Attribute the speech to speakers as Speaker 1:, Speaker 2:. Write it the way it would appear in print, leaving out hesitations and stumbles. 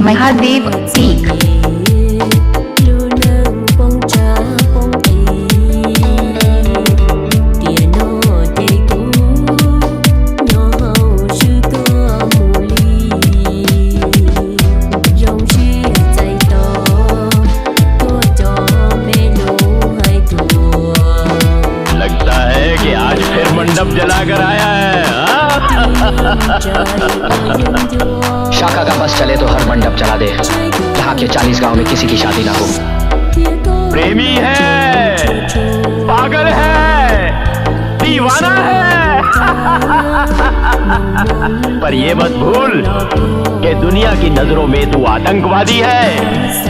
Speaker 1: महादेव सीख।
Speaker 2: मंडप जलाकर आया है।
Speaker 3: शाखा का बस चले तो हर मंडप जला दे, यहाँ के 40 गांव में किसी की शादी ना हो।
Speaker 2: प्रेमी है, पागल है, दीवाना है। पर ये मत भूल कि दुनिया की नजरों में तू आतंकवादी है।